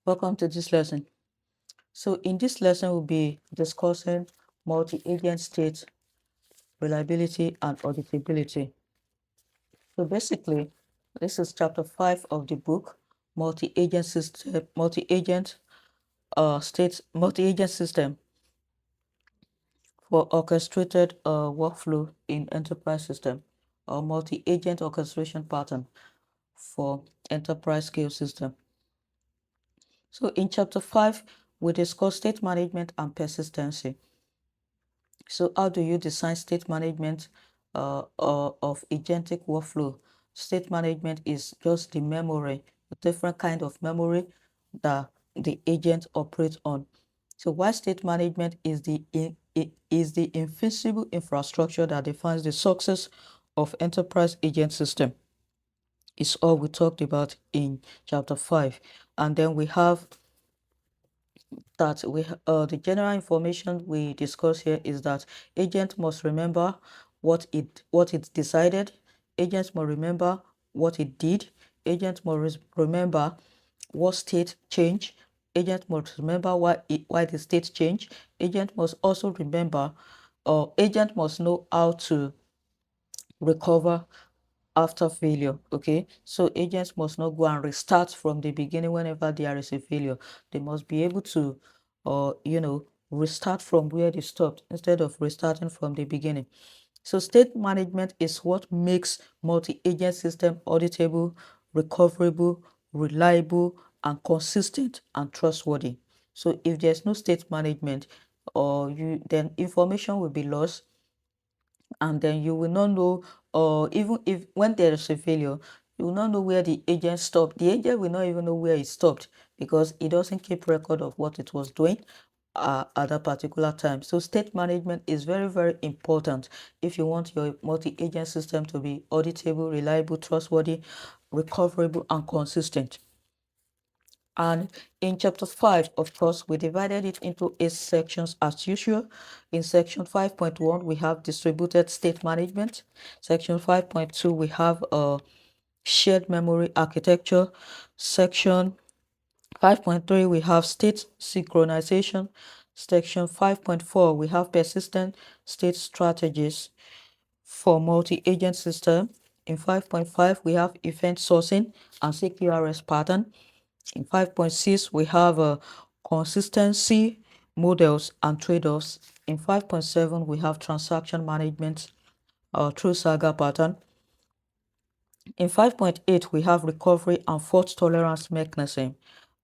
Welcome to this lesson. So in this lesson, we'll be discussing multi-agent state, reliability, and auditability. So basically, this is chapter 5 of the book, multi-agent system, multi-agent system for orchestrated workflow in enterprise system, or multi-agent orchestration pattern for enterprise scale system. So in chapter 5, we discuss state management and persistency. So how do you design state management of agentic workflow? State management is just the memory, a different kind of memory that the agent operates on. So while state management is the invisible infrastructure that defines the success of enterprise agent system, is all we talked about in chapter 5. And then we have that the general information we discuss here is that agent must remember what it decided. Agents must remember what it did. Agent must remember what state change. Agent must remember why the state change. Agent must also remember, or agent must know how to recover after failure. Okay, so agents must not go and restart from the beginning whenever there is a failure. They must be able to restart from where they stopped instead of restarting from the beginning. So state management is what makes multi-agent system auditable, recoverable, reliable, and consistent and trustworthy. So if there's no state management, then information will be lost, and then you will not know, or even if when there is a failure, you will not know where the agent stopped. The agent will not even know where it stopped because it doesn't keep record of what it was doing at that particular time. So state management is very, very important if you want your multi-agent system to be auditable, reliable, trustworthy, recoverable, and consistent. And in chapter 5, of course, we divided it into 8 sections as usual. In section 5.1, we have distributed state management. Section 5.2, we have shared memory architecture. Section 5.3, we have state synchronization. Section 5.4, we have persistent state strategies for multi-agent system. In 5.5, we have event sourcing and CQRS pattern. In 5.6, we have consistency models and trade-offs. In 5.7, we have transaction management through Saga pattern. In 5.8, we have recovery and fault tolerance mechanism.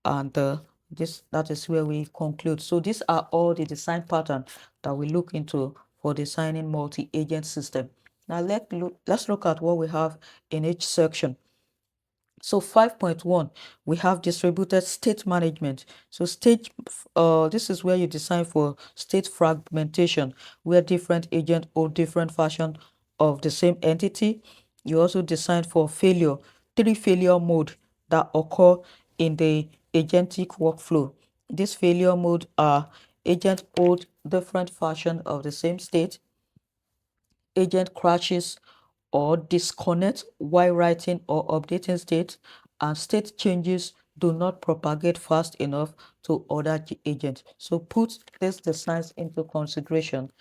And that is where we conclude. So these are all the design patterns that we look into for designing multi-agent system. Now let's look at what we have in each section. So 5.1, we have distributed state management. So this is where you design for state fragmentation, where different agents hold different versions of the same entity. You also design for failure, 3 failure mode that occur in the agentic workflow. These failure mode are agent hold different versions of the same state, agent crashes or disconnect while writing or updating state, and state changes do not propagate fast enough to other agents. So put these designs into consideration,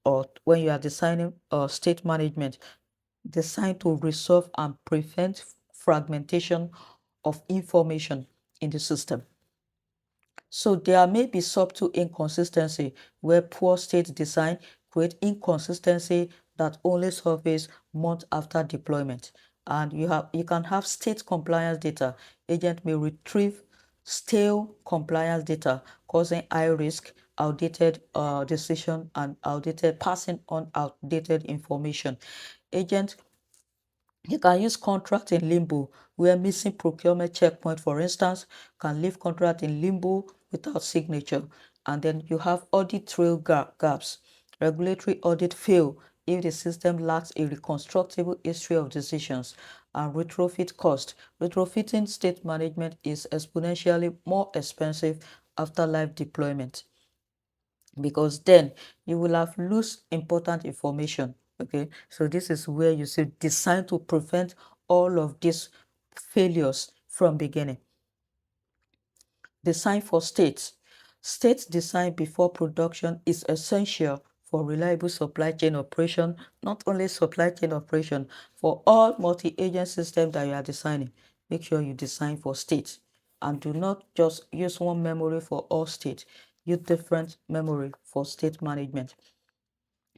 or when you are designing state management, design to resolve and prevent fragmentation of information in the system. So there may be subtle inconsistency where poor state design create inconsistency that only surface months after deployment. And you can have state compliance data. Agent may retrieve stale compliance data, causing high risk, outdated decision, and passing on outdated information. Agent You can use contract in limbo, where missing procurement checkpoint, for instance, can leave contract in limbo without signature. And then you have audit trail gaps. Regulatory audit fail if the system lacks a reconstructible history of decisions. And retrofit cost. Retrofitting state management is exponentially more expensive after live deployment, because then you will have lose important information. Okay, so this is where you see design to prevent all of these failures from beginning. Design for state. State design before production is essential for reliable supply chain operation, not only supply chain operation, for all multi-agent systems that you are designing. Make sure you design for state and do not just use one memory for all state. Use different memory for state management.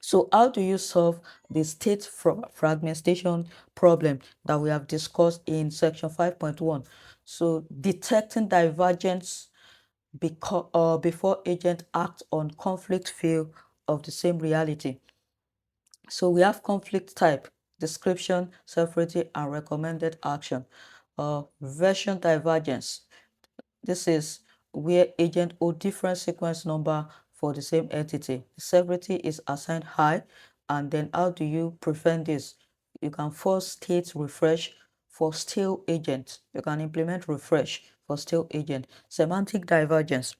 So how do you solve the state fragmentation problem that we have discussed in section 5.1? So detecting divergence before agent act on conflict field of the same reality. So we have conflict type, description, severity, and recommended action. Version divergence. This is where agent hold different sequence number for the same entity. Severity is assigned high, and then how do you prevent this? You can force state refresh for stale agent. You can implement refresh for stale agent. Semantic divergence.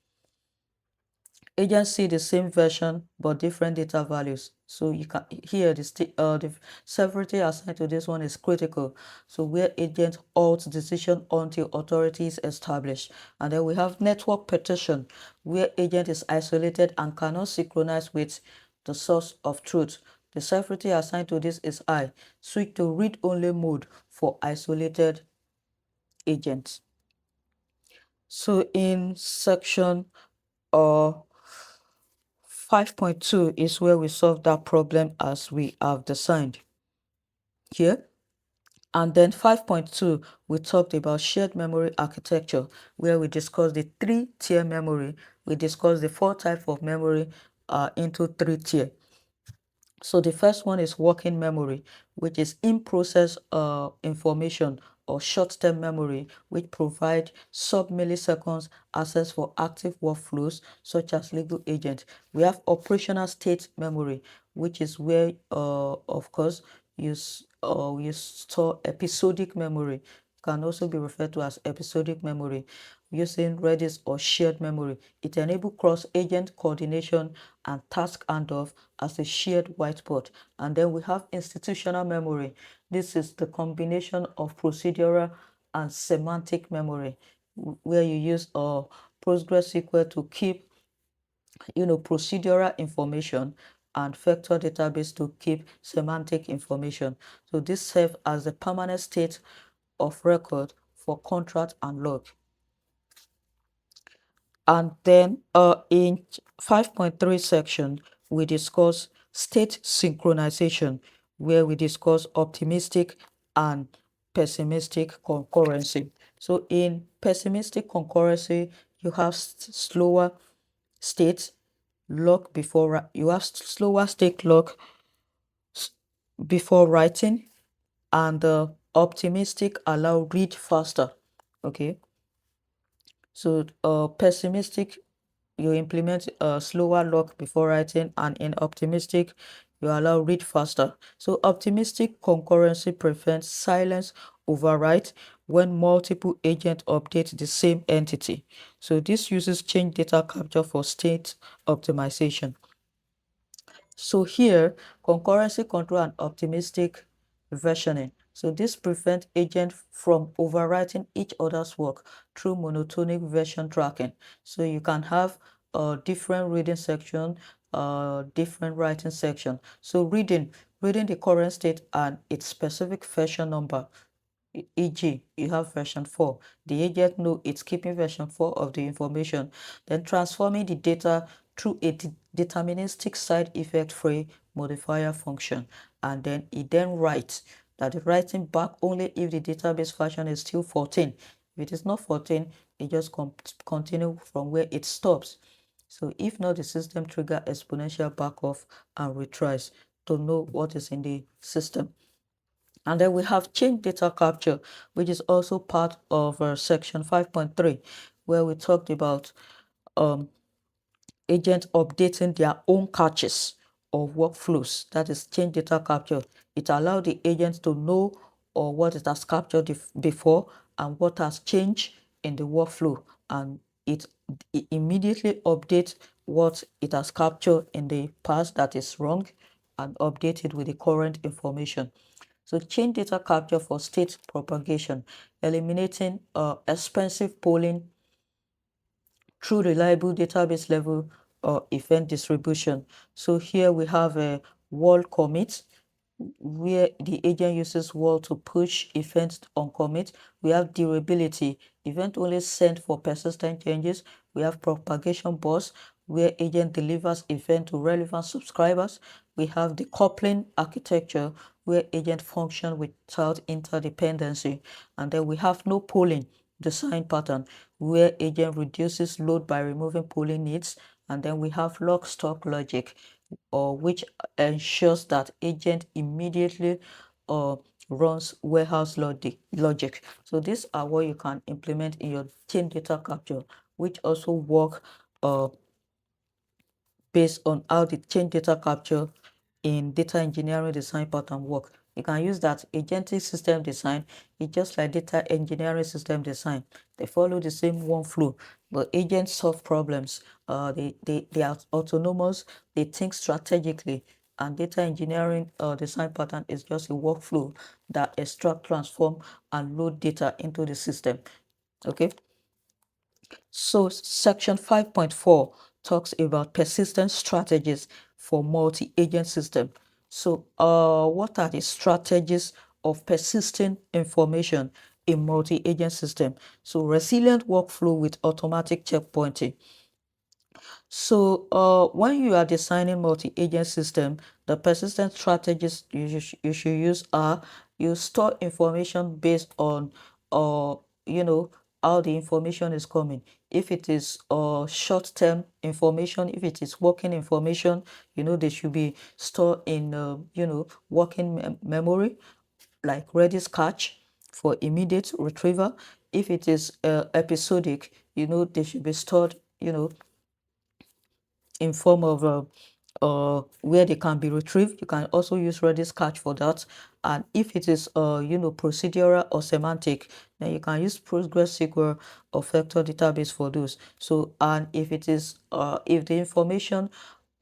Agents see the same version but different data values. So you can here the severity assigned to this one is critical. So where agent halts decision until authority is established. And then we have network partition, where agent is isolated and cannot synchronize with the source of truth. The severity assigned to this is high. Switch to read-only mode for isolated agents. So in section uh 5.2 is where we solve that problem as we have designed here. And then 5.2, we talked about shared memory architecture, where we discussed the 3-tier memory. We discussed the 4 types of memory into 3 tier. So the first one is working memory, which is in-process information or short-term memory, which provide sub-milliseconds access for active workflows such as legal agents. We have operational state memory, which is where, of course, you store episodic memory. Can also be referred to as episodic memory, using Redis or shared memory. It enables cross-agent coordination and task handoff as a shared whiteboard. And then we have institutional memory. This is the combination of procedural and semantic memory, where you use PostgreSQL to keep procedural information and vector database to keep semantic information. So this serves as the permanent state of record for contract and log. And then in 5.3 section, we discuss state synchronization, where we discuss optimistic and pessimistic concurrency. So in pessimistic concurrency, you have slower state lock before you have slower state lock before writing, and optimistic allow read faster. Okay, so pessimistic, you implement a slower lock before writing, and in optimistic you allow read faster. So optimistic concurrency prevents silence overwrite when multiple agents update the same entity. So this uses change data capture for state optimization. So here, concurrency control and optimistic versioning. So this prevents agents from overwriting each other's work through monotonic version tracking. So you can have a different reading section, different writing section. So reading the current state and its specific version number, e.g., you have version 4. The agent knows it's keeping version 4 of the information, then transforming the data through a deterministic side effect free modifier function, and then it then writes that the writing back only if the database version is still 14. If it is not 14, it just continue from where it stops. So if not, the system trigger exponential back off and retries to know what is in the system. And then we have change data capture, which is also part of section 5.3, where we talked about agents updating their own caches of workflows. That is change data capture. It allows the agents to know what it has captured before and what has changed in the workflow, and it immediately updates what it has captured in the past that is wrong and update it with the current information. So change data capture for state propagation, eliminating expensive polling through reliable database level event distribution. So here we have a wall commit where the agent uses wall to push events on commit. We have durability, event only sent for persistent changes. We have propagation bus, where agent delivers event to relevant subscribers. We have the coupling architecture, where agent function without interdependency. And then we have no polling design pattern, where agent reduces load by removing polling needs. And then we have lock stock logic, or which ensures that agent immediately runs warehouse logic. So these are what you can implement in your chain data capture, which also work uh, based on how the chain data capture in data engineering design pattern work. You can use that agentic system design. It's just like data engineering system design. They follow the same workflow, but agents solve problems. They are autonomous. They think strategically. And data engineering design pattern is just a workflow that extract, transform, and load data into the system. Okay. So section 5.4 talks about persistent strategies for multi-agent system. So what are the strategies of persisting information in multi-agent system? So resilient workflow with automatic checkpointing. So when you are designing multi-agent system, the persistent strategies you should use are: you store information based on uh, you know, how the information is coming. If it is short-term information, if it is working information, they should be stored in working memory, like Redis cache for immediate retrieval. If it is episodic, they should be stored in form of where they can be retrieved. You can also use Redis cache for that. And if it is procedural or semantic, then you can use PostgreSQL or vector database for those. So, and if it is if the information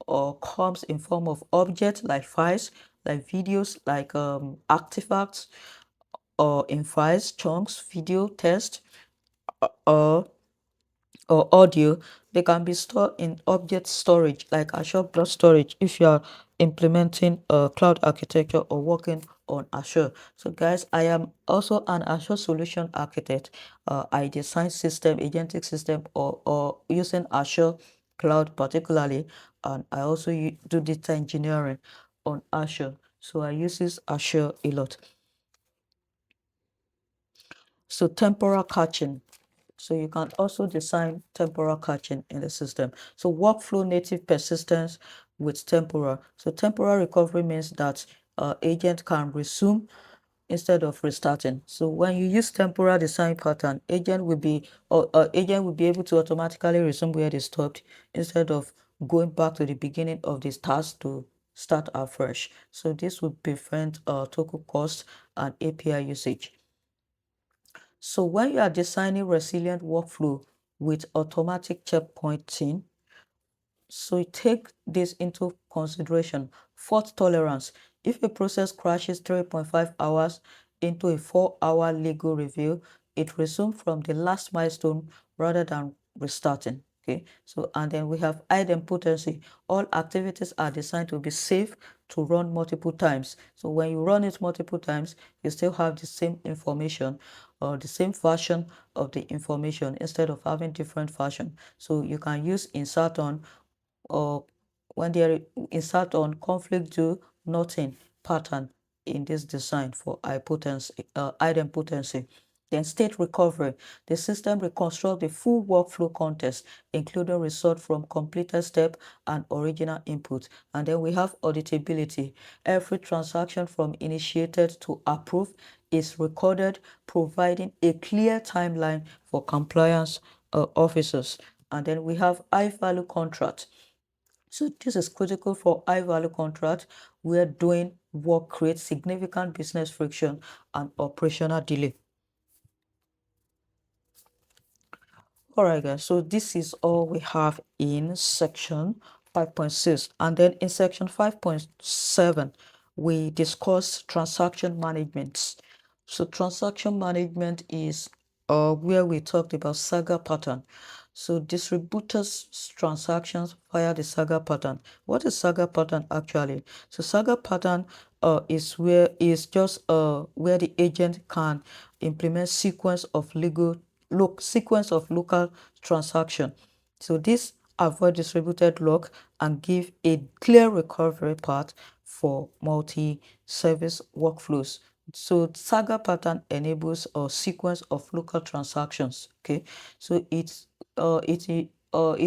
comes in form of objects like files, like videos, like artifacts, or in files, chunks, video, text, or audio, they can be stored in object storage like Azure Block Storage if you are implementing a cloud architecture or working on Azure. So guys, I am also an Azure solution architect. I design system, agentic system, or using Azure cloud particularly, and I also do data engineering on Azure. So I use this Azure a lot. So temporal caching. So you can also design temporal caching in the system. So workflow native persistence with temporal. So temporal recovery means that agent can resume instead of restarting. So when you use temporal design pattern, agent will be able to automatically resume where they stopped instead of going back to the beginning of this task to start afresh. So this would prevent total cost and API usage. So when you are designing resilient workflow with automatic checkpointing, so you take this into consideration. Fault tolerance. If a process crashes 3.5 hours into a 4-hour legal review, it resumes from the last milestone rather than restarting. Okay, so and then we have idempotency. All activities are designed to be safe to run multiple times. So when you run it multiple times, you still have the same information or the same version of the information instead of having different version. So you can use insert on, or when they insert on conflict do nothing pattern in this design for idempotency. Then state recovery. The system reconstructs the full workflow context, including result from completed step and original input. And then we have auditability. Every transaction from initiated to approved is recorded, providing a clear timeline for compliance officers. And then we have high value contract. So this is critical for high value contract where doing work creates significant business friction and operational delay. All right, guys, so this is all we have in section 5.6. And then in section 5.7, we discuss transaction management. So transaction management is where we talked about Saga pattern. So distributed transactions via the Saga pattern. What is Saga pattern actually? So Saga pattern is just where the agent can implement sequence of local transaction. So this avoid distributed lock and give a clear recovery path for multi-service workflows. So Saga pattern enables a sequence of local transactions. Okay, so it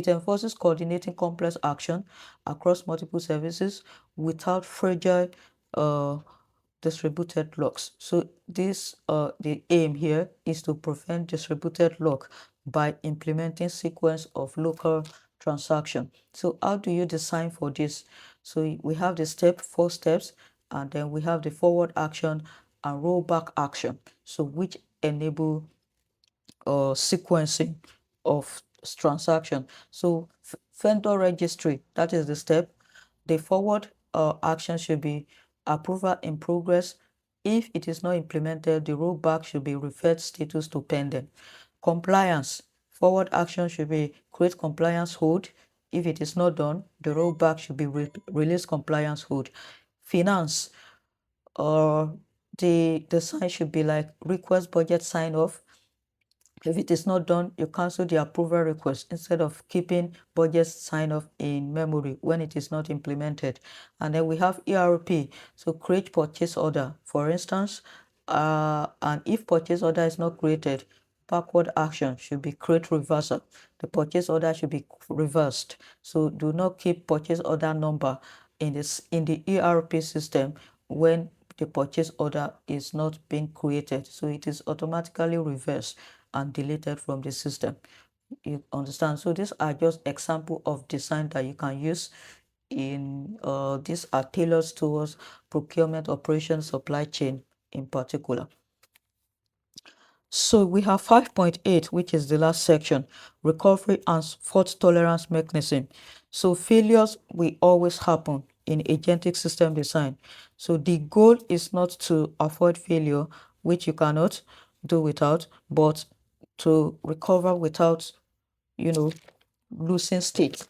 enforces coordinating complex action across multiple services without fragile uh, distributed locks. So the aim here is to prevent distributed lock by implementing sequence of local transaction. So how do you design for this? So we have the four steps, and then we have the forward action and rollback action. So which enable sequencing of transaction. So vendor registry, that is the step. The forward action should be approval in progress. If it is not implemented, the rollback should be referred status to pending. Compliance, forward action should be create compliance hold. If it is not done, the rollback should be release compliance hold. Finance, or the sign should be like request budget sign off. If it is not done, you cancel the approval request instead of keeping budget sign off in memory when it is not implemented. And then we have ERP, so create purchase order. For instance, and if purchase order is not created, backward action should be create reversal. The purchase order should be reversed. So do not keep purchase order number in the ERP system when the purchase order is not being created. So it is automatically reversed and deleted from the system. You understand? So these are just example of design that you can use in these are tailored towards procurement, operations, supply chain in particular. So we have 5.8, which is the last section, recovery and fault tolerance mechanism. So failures will always happen in agentic system design. So the goal is not to avoid failure, which you cannot do without, but to recover without, losing state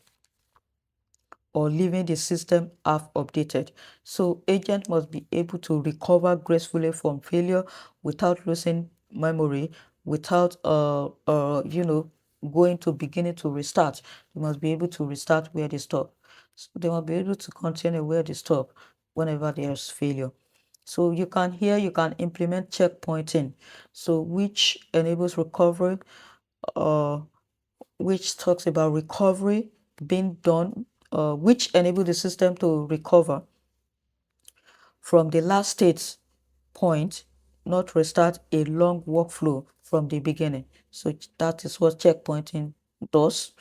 or leaving the system half updated. So agent must be able to recover gracefully from failure without losing memory, without going to beginning to restart. They must be able to restart where they stop. So they must be able to continue where they stop whenever there's failure. So you can implement checkpointing, so which enables recovery, which talks about recovery being done, which enable the system to recover from the last state point, not restart a long workflow from the beginning. So that is what checkpointing does.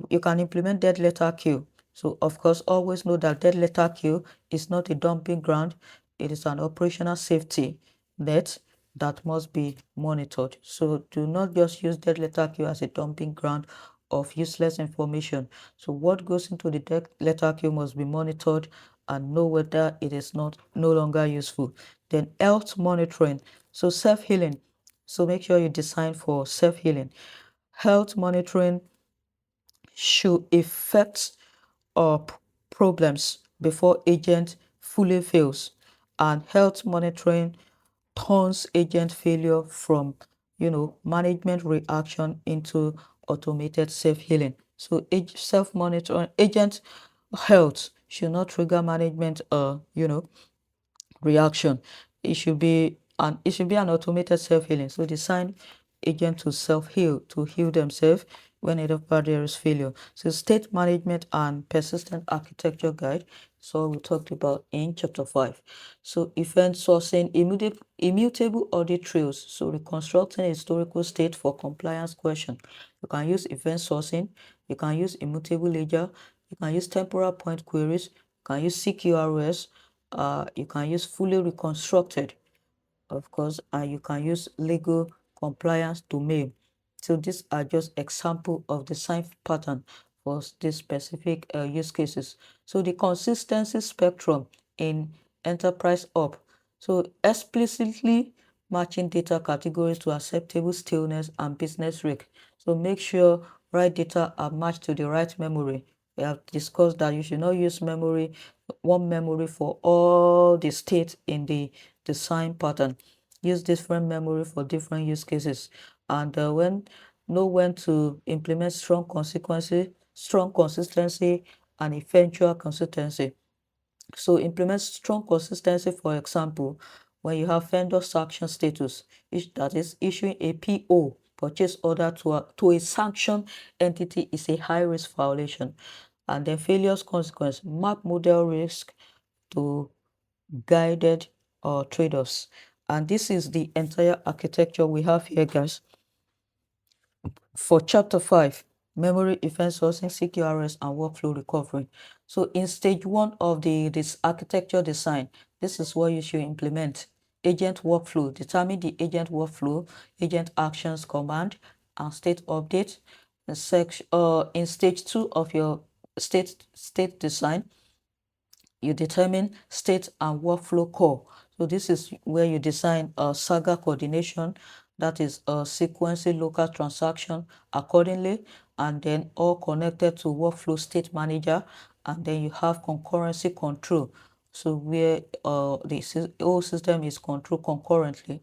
You can implement dead letter queue. So of course, always know that dead letter queue is not a dumping ground. It is an operational safety net that must be monitored. So do not just use dead letter queue as a dumping ground of useless information. So what goes into the dead letter queue must be monitored and know whether it is no longer useful. Then health monitoring, so self-healing. So make sure you design for self-healing. Health monitoring should affect problems before agent fully fails, and health monitoring turns agent failure from management reaction into automated self-healing. So self-monitoring agent health should not trigger management reaction. It should be an automated self-healing. So design agent to self-heal, to heal themselves whenever there is failure. So state management and persistent architecture guide. So we talked about in chapter 5. So event sourcing, immutable audit trails. So reconstructing a historical state for compliance question. You can use event sourcing, you can use immutable ledger, you can use temporal point queries, you can use CQRS, you can use fully reconstructed, of course, and you can use legal compliance domain. So these are just example of the sign pattern for these specific use cases. So the consistency spectrum in enterprise up. So explicitly matching data categories to acceptable staleness and business risk. So make sure write data are matched to the right memory. We have discussed that you should not use one memory for all the states in the design pattern. Use different memory for different use cases, and know when to implement strong consistency, and eventual consistency. So implement strong consistency, for example, when you have vendor sanction status, that is issuing a PO, purchase order to a sanctioned entity, is a high risk violation. And then failure's consequence, map model risk to guided trade-offs. And this is the entire architecture we have here, guys. For chapter 5, memory event sourcing, CQRS, and workflow recovery. So in stage 1 of this architecture design, this is what you should implement. Agent workflow, determine the agent workflow, agent actions command, and state update. In stage 2 of your state design, you determine state and workflow core. So this is where you design a Saga coordination, that is a sequencing local transaction accordingly, and then all connected to workflow state manager, and then you have concurrency control. So where the whole system is controlled concurrently.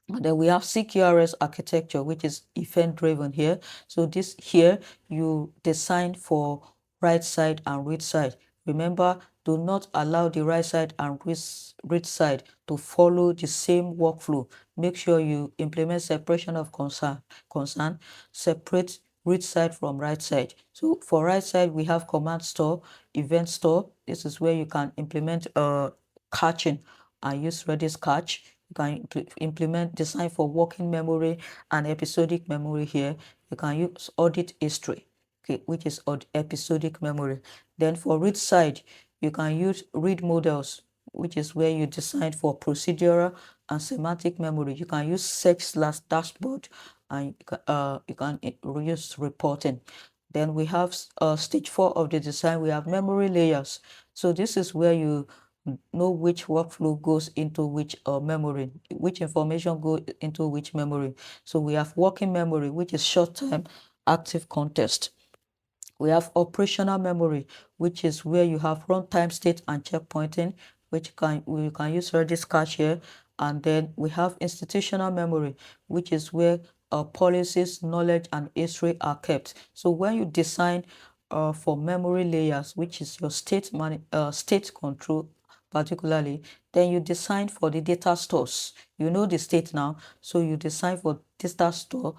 And then we have CQRS architecture, which is event driven here. So this here, you design for right side and read side. Remember, do not allow the right side and read side to follow the same workflow. Make sure you implement separation of concern, separate read side from right side. So for right side, we have command store, event store. This is where you can implement catching and use Redis catch. You can implement design for working memory and episodic memory here. You can use audit history, okay, which is episodic memory. Then for read side, you can use read models, which is where you design for procedural and semantic memory. You can use search/dashboard, and you can use reporting. Then we have stage 4 of the design. We have memory layers. So this is where you know which workflow goes into which memory, which information go into which memory. So we have working memory, which is short-term active context. We have operational memory, which is where you have runtime state and checkpointing, which we can use Redis cache here. And then we have institutional memory, which is where policies, knowledge, and history are kept. So when you design for memory layers, which is your state control particularly, then you design for the data stores. You know the state now, so you design for data store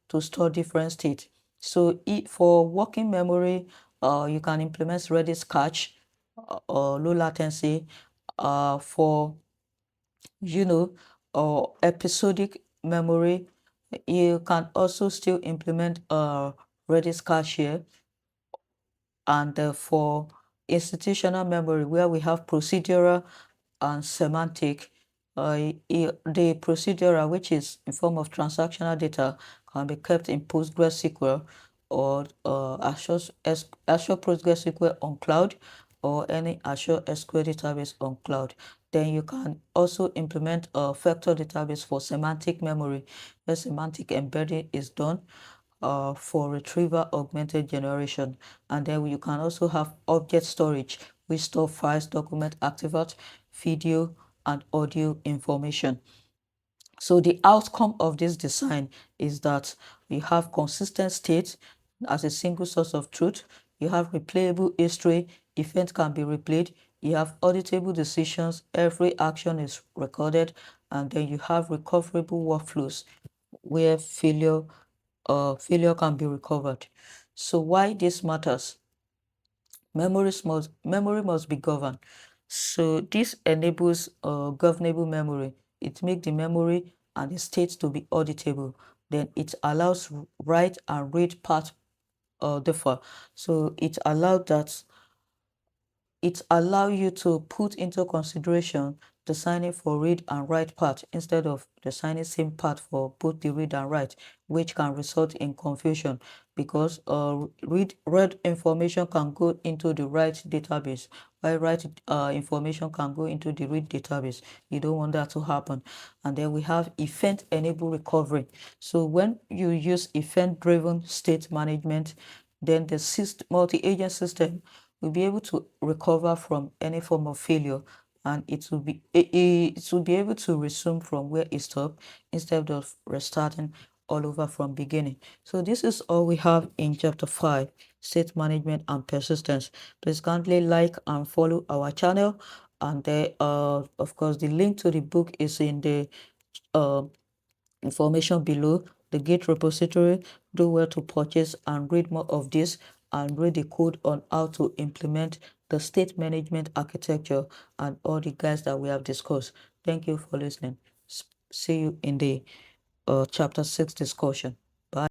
to store different state. So for working memory, you can implement Redis cache or low latency. For episodic memory, you can also still implement Redis cache here. And for institutional memory, where we have procedural and semantic, the procedural, which is in form of transactional data, can be kept in PostgreSQL or Azure PostgreSQL on cloud, or any Azure SQL database on cloud. Then you can also implement a vector database for semantic memory, where semantic embedding is done for retrieval augmented generation. And then you can also have object storage, which store files, document, artifact, video, and audio information. So the outcome of this design is that you have consistent state as a single source of truth. You have replayable history, event can be replayed. You have auditable decisions, every action is recorded. And then you have recoverable workflows where failure can be recovered. So why this matters? Memory must be governed. So this enables governable memory. It makes the memory and the state to be auditable. Then it allows write and read path differ. So it allows you to put into consideration designing for read and write part instead of designing same part for both the read and write, which can result in confusion because read information can go into the write database, while write information can go into the read database. You don't want that to happen. And then we have event enabled recovery. So when you use event driven state management, then the multi-agent system will be able to recover from any form of failure, and it will be able to resume from where it stopped instead of restarting all over from beginning. So this is all we have in chapter 5, state management and persistence. Please kindly like and follow our channel, and there of course the link to the book is in the information below. The Git repository. Do well to purchase and read more of this and read the code on how to implement the state management architecture and all the guides that we have discussed. Thank you for listening. See you in the chapter 6 discussion.